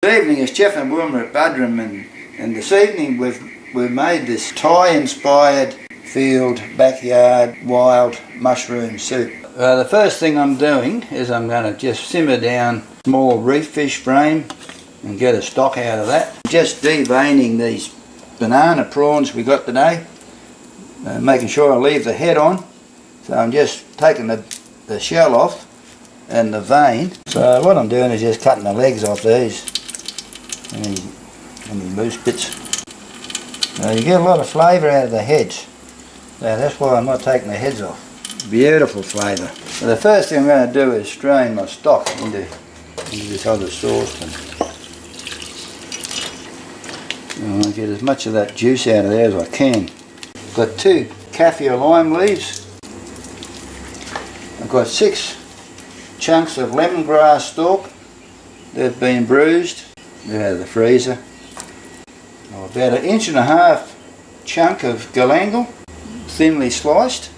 Good evening, it's Jeff and Wilma at Budrum, and this evening we've made this Thai-inspired field, backyard, wild mushroom soup. The first thing I'm doing is I'm going to just simmer down a small reef fish frame and get a stock out of that. Just deveining these banana prawns we got today, making sure I leave the head on. So I'm just taking the shell off and the vein. So what I'm doing is just cutting the legs off these. Any loose bits. Now you get a lot of flavour out of the heads. Now that's why I'm not taking the heads off. Beautiful flavour. So the first thing I'm going to do is strain my stock into this other saucepan. I want to get as much of that juice out of there as I can. I've got 2 kaffir lime leaves. I've got 6 chunks of lemongrass stalk. They've been bruised. They're out of the freezer. About 1.5 inch chunk of galangal, thinly sliced.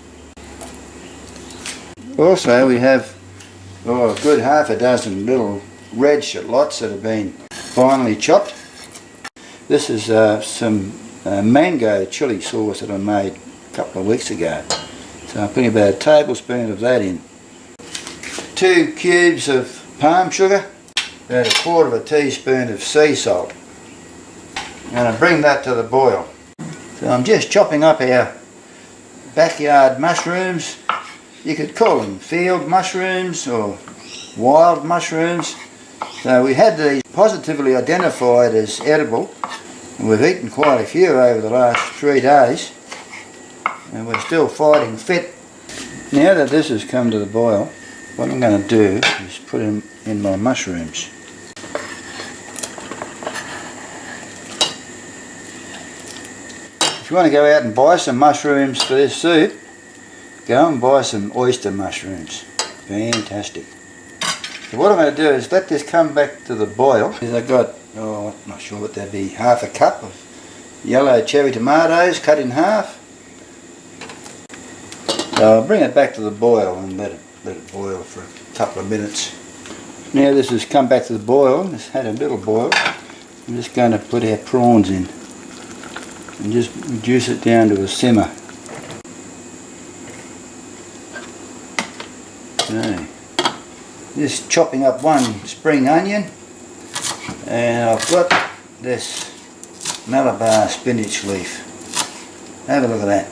Also we have a good 6 little red shallots that have been finely chopped. This is some mango chili sauce that I made a couple of weeks ago. So I'm putting about 1 tablespoon of that in. 2 cubes of palm sugar. About 1/4 teaspoon of sea salt. I'm going to bring that to the boil. So I'm just chopping up our backyard mushrooms. You could call them field mushrooms or wild mushrooms. So we had these positively identified as edible, and we've eaten quite a few over the last 3 days, and we're still fighting fit. Now that this has come to the boil, what I'm going to do is put in my mushrooms. If you want to go out and buy some mushrooms for this soup, go and buy some oyster mushrooms. Fantastic. So what I'm going to do is let this come back to the boil. I've got, I'm not sure what that'd be, 1/2 cup of yellow cherry tomatoes cut in half. So I'll bring it back to the boil and let it boil for a couple of minutes. Now this has come back to the boil, it's had a little boil. I'm just going to put our prawns in and just reduce it down to a simmer. Okay. Just chopping up 1 spring onion, and I've got this Malabar spinach leaf. Have a look at that.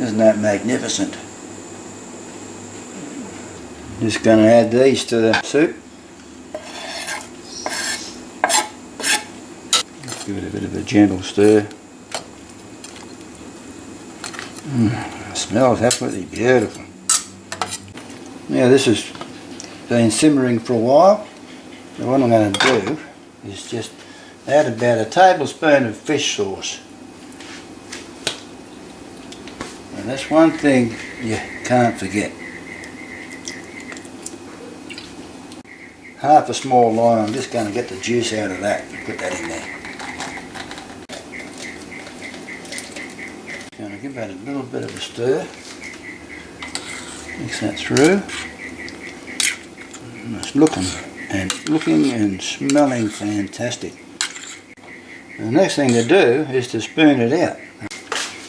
Isn't that magnificent? Just going to add these to the soup. Give it a bit of a gentle stir. It smells absolutely beautiful. Now this has been simmering for a while. So what I'm going to do is just add about 1 tablespoon of fish sauce. And that's one thing you can't forget. 1/2 small lime. I'm just going to get the juice out of that and put that in there. Going to give that a little bit of a stir. Mix that through. It's looking and smelling fantastic. The next thing to do is to spoon it out.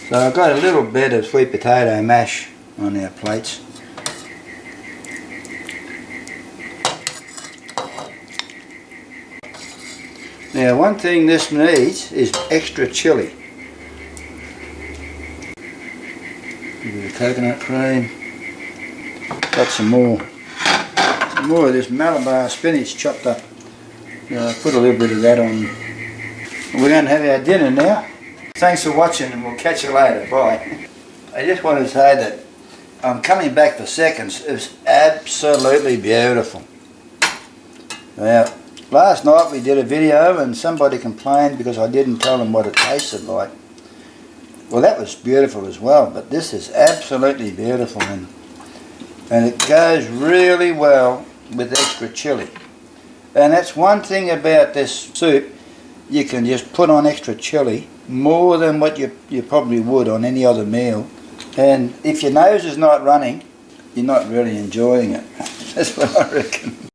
So I've got a little bit of sweet potato mash on our plates. Now one thing this needs is extra chilli. A bit of coconut cream. Got some more of this Malabar spinach chopped up. Put a little bit of that on. We're going to have our dinner now. Thanks for watching, and we'll catch you later. Bye. I just wanted to say that I'm coming back for seconds. It's absolutely beautiful. Now, last night we did a video and somebody complained because I didn't tell them what it tasted like. Well, that was beautiful as well, but this is absolutely beautiful, and it goes really well with extra chilli. And that's one thing about this soup, you can just put on extra chilli more than what you probably would on any other meal. And if your nose is not running, you're not really enjoying it. That's what I reckon.